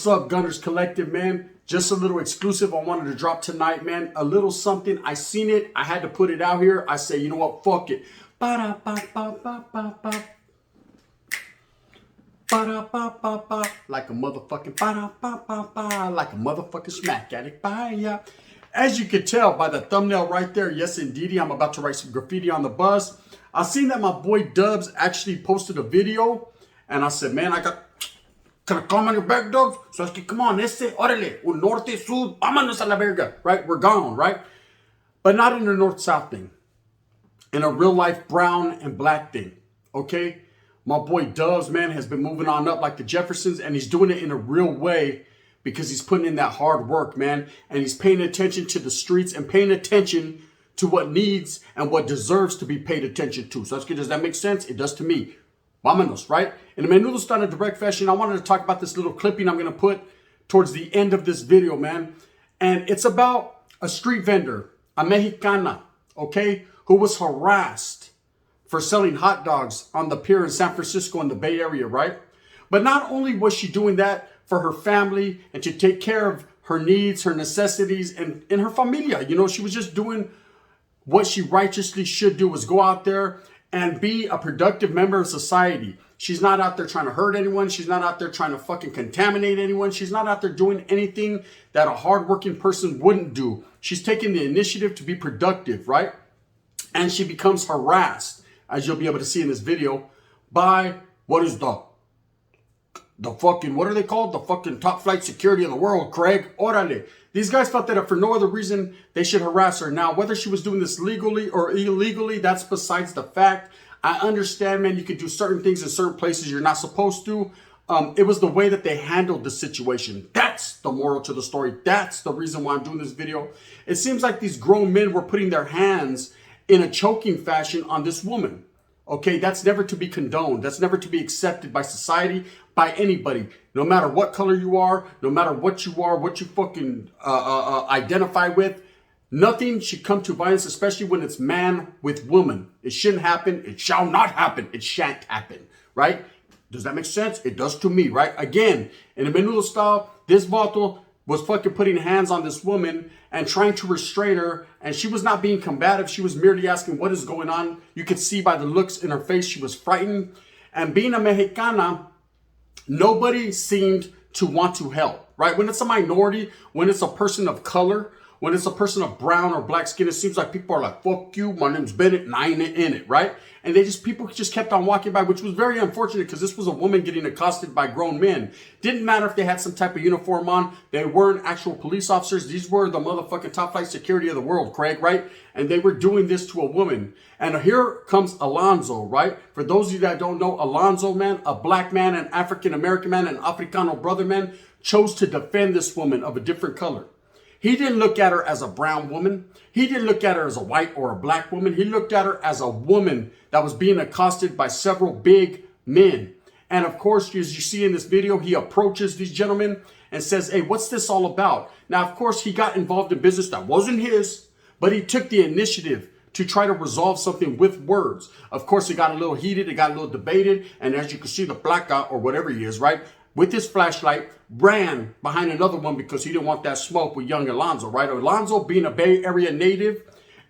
up, Gunners Collective, man? Just a little exclusive I wanted to drop tonight, man. A little something. I seen it. I had to put it out here. I say, you know what? Fuck it. Ba-da-ba-ba-ba-ba-ba. Ba-da-ba-ba-ba. Like a motherfucking ba-da-ba-ba-ba. Like a motherfucking smack addict. Bye. As you can tell by the thumbnail right there, yes, indeed, I'm about to write some graffiti on the bus. I seen that my boy Dubs actually posted a video, and I said, man, can I come on your back, Dubs? So I said, come on, órale, un norte, sur, vámonos a la verga, right? We're gone, right? But not in a north-south thing. In a real-life brown and black thing, okay? My boy Dubs, man, has been moving on up like the Jeffersons, and he's doing it in a real way because he's putting in that hard work, man. And he's paying attention to the streets and paying attention to what needs and what deserves to be paid attention to. So does that make sense? It does to me. Vámonos, right? In a menudo style of direct fashion, I wanted to talk about this little clipping I'm going to put towards the end of this video, man. And it's about a street vendor, a Mexicana, okay, who was harassed for selling hot dogs on the pier in San Francisco in the Bay Area, right? But not only was she doing that for her family and to take care of her needs, her necessities, and in her familia, you know, she was just doing what she righteously should do, was go out there and be a productive member of society. She's not out there trying to hurt anyone. She's not out there trying to fucking contaminate anyone. She's not out there doing anything that a hardworking person wouldn't do. She's taking the initiative to be productive, right? And she becomes harassed, as you'll be able to see in this video, by what is the fucking, what are they called? The fucking top flight security of the world, Craig. Orale. These guys felt that if for no other reason, they should harass her. Now, whether she was doing this legally or illegally, that's besides the fact. I understand, man, you can do certain things in certain places you're not supposed to. It was the way that they handled the situation. That's the moral to the story. That's the reason why I'm doing this video. It seems like these grown men were putting their hands in a choking fashion on this woman. Okay, that's never to be condoned. That's never to be accepted by society, by anybody. No matter what color you are, no matter what you are, what you fucking identify with, nothing should come to violence, especially when it's man with woman. It shouldn't happen. It shall not happen. It shan't happen, right? Does that make sense? It does to me, right? Again, in a menudo style, this vato was fucking putting hands on this woman and trying to restrain her, and she was not being combative. She was merely asking what is going on. You could see by the looks in her face, she was frightened. And being a Mexicana, nobody seemed to want to help, right? When it's a minority, when it's a person of color, when it's a person of brown or black skin, it seems like people are like, fuck you, my name's Bennett, and I ain't in it, right? And people just kept on walking by, which was very unfortunate because this was a woman getting accosted by grown men. Didn't matter if they had some type of uniform on. They weren't actual police officers. These were the motherfucking top flight security of the world, Craig, right? And they were doing this to a woman. And here comes Alonzo, right? For those of you that don't know, Alonzo, man, a black man, an African-American man, an Africano brother, man, chose to defend this woman of a different color. He didn't look at her as a brown woman. He didn't look at her as a white or a black woman. He looked at her as a woman that was being accosted by several big men. And of course, as you see in this video, he approaches these gentlemen and says, hey, what's this all about? Now, of course, he got involved in business that wasn't his, but he took the initiative to try to resolve something with words. Of course, it got a little heated. It got a little debated. And as you can see, the black guy or whatever he is, right, with his flashlight, ran behind another one because he didn't want that smoke with young Alonzo, right? Alonzo, being a Bay Area native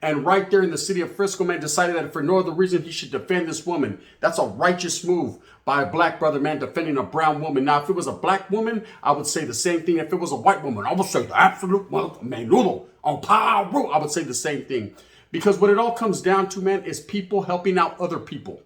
and right there in the city of Frisco, man, decided that for no other reason he should defend this woman. That's a righteous move by a black brother, man, defending a brown woman. Now, if it was a black woman, I would say the same thing. If it was a white woman, I would say the absolute menudo on power. I would say the same thing. Because what it all comes down to, man, is people helping out other people.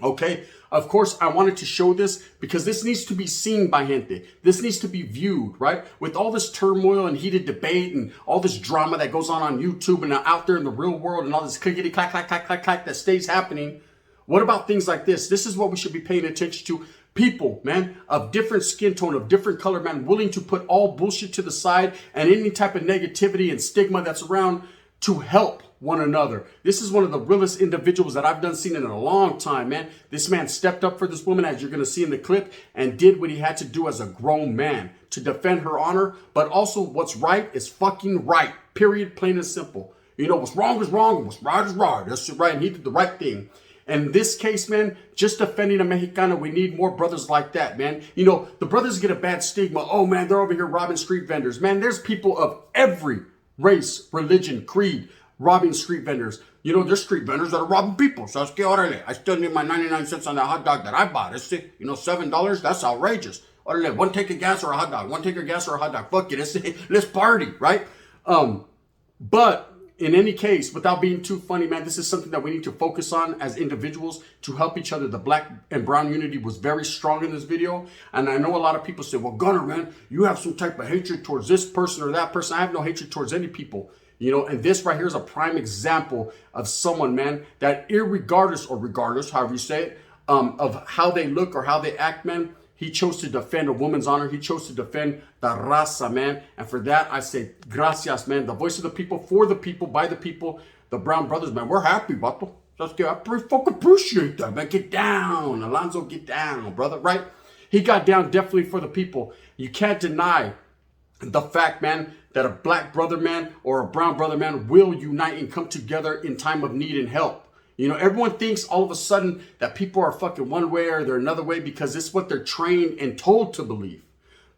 Okay, of course, I wanted to show this because this needs to be seen by gente. This needs to be viewed, right? With all this turmoil and heated debate and all this drama that goes on YouTube and out there in the real world and all this clickety clack, clack, clack, clack, clack that stays happening. What about things like this? This is what we should be paying attention to. People, man, of different skin tone, of different color, man, willing to put all bullshit to the side and any type of negativity and stigma that's around to help one another. This is one of the realest individuals that I've seen in a long time, man. This man stepped up for this woman, as you're going to see in the clip, and did what he had to do as a grown man to defend her honor. But also what's right is fucking right. Period. Plain and simple. You know, what's wrong is wrong and what's right is right. That's right. And he did the right thing. In this case, man, just defending a Mexicana, we need more brothers like that, man. You know, the brothers get a bad stigma. Oh, man, they're over here robbing street vendors. Man, there's people of every race, religion, creed robbing street vendors. You know, there's street vendors that are robbing people. So, I still need my 99 cents on that hot dog that I bought. It's, you know, $7. That's outrageous. Orale, one tank of gas or a hot dog. One tank of gas or a hot dog. Fuck it. Let's party, right? But in any case, without being too funny, man, this is something that we need to focus on as individuals to help each other. The black and brown unity was very strong in this video. And I know a lot of people say, well, Gunner, man, you have some type of hatred towards this person or that person. I have no hatred towards any people. You know, and this right here is a prime example of someone, man, that irregardless or regardless, however you say it, of how they look or how they act, man, he chose to defend a woman's honor. He chose to defend the raza, man. And for that, I say, gracias, man. The voice of the people, for the people, by the people, the Brown brothers, man. We're happy, vato. I fucking appreciate that, man. Get down. Alonzo, get down, brother, right? He got down definitely for the people. You can't deny the fact, man, that a black brother, man, or a brown brother, man, will unite and come together in time of need and help. You know, everyone thinks all of a sudden that people are fucking one way or they're another way because it's what they're trained and told to believe.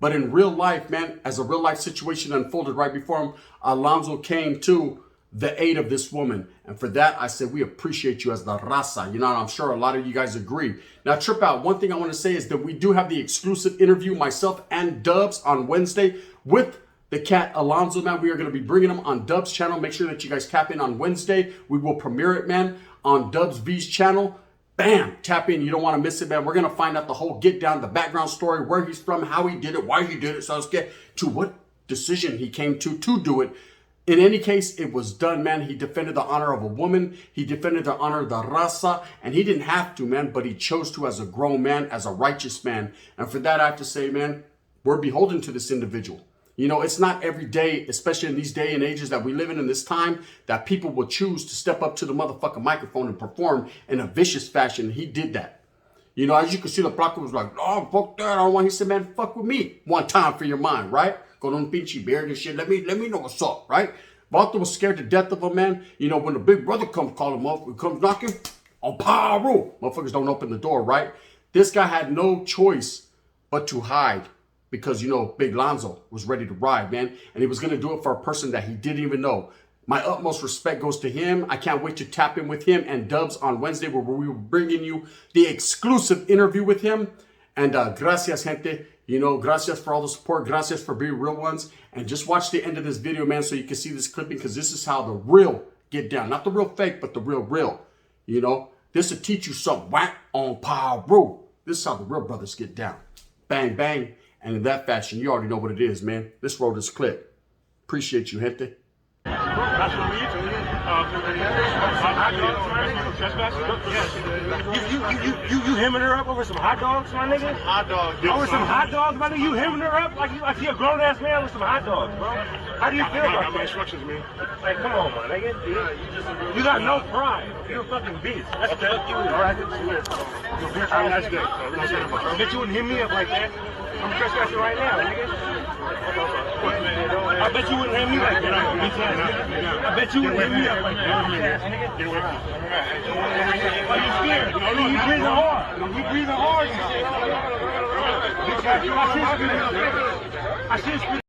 But in real life, man, as a real life situation unfolded right before him, Alonzo came to the aid of this woman. And for that, I said, we appreciate you as the raza. You know, and I'm sure a lot of you guys agree. Now, Trip Out, one thing I want to say is that we do have the exclusive interview, myself and Dubs, on Wednesday with the cat Alonzo, man. We are going to be bringing him on Dubs' channel. Make sure that you guys tap in on Wednesday. We will premiere it, man, on Dubs V's channel. Bam, tap in. You don't want to miss it, man. We're going to find out the whole get down, the background story, where he's from, how he did it, why he did it. So let's get to what decision he came to do it. In any case, it was done, man. He defended the honor of a woman. He defended the honor of the raza. And he didn't have to, man, but he chose to as a grown man, as a righteous man. And for that, I have to say, man, we're beholden to this individual. You know, it's not every day, especially in these day and ages that we live in this time, that people will choose to step up to the motherfucking microphone and perform in a vicious fashion. He did that. You know, as you can see, the Blanco was like, oh, fuck that. I don't want. He said, man, fuck with me one time for your mind, right? Go on pinchy beard and shit. Let me know what's up, right? Vato was scared to death of him, man. You know, when the big brother comes call him up, he comes knocking on power rule. Motherfuckers don't open the door, right? This guy had no choice but to hide. Because, you know, Big Lonzo was ready to ride, man. And he was going to do it for a person that he didn't even know. My utmost respect goes to him. I can't wait to tap in with him and Dubs on Wednesday, where we will be bringing you the exclusive interview with him. And gracias, gente. You know, gracias for all the support. Gracias for being real ones. And just watch the end of this video, man, so you can see this clipping. Because this is how the real get down. Not the real fake, but the real. You know, this will teach you something. Whack on power rule. This is how the real brothers get down. Bang, bang. And in that fashion, you already know what it is, man. This road is clip. Appreciate you, gente. You hemming her up over some hot dogs, my nigga? Hot dogs. Over some hot dogs, my nigga? You hemming her up like you a grown ass man with some hot dogs, bro? How do you feel about my that? instructions, man. Like, come on, my nigga. You got no pride. You're a fucking beast. That's okay. All right. Have a nice day. I bet you wouldn't hit me up like that. I'm trespassing right now, nigga. I bet you wouldn't hit me like that. I bet you wouldn't hit me up like that. Get away from me. Are you scared? You breathing hard. You breathing hard. I should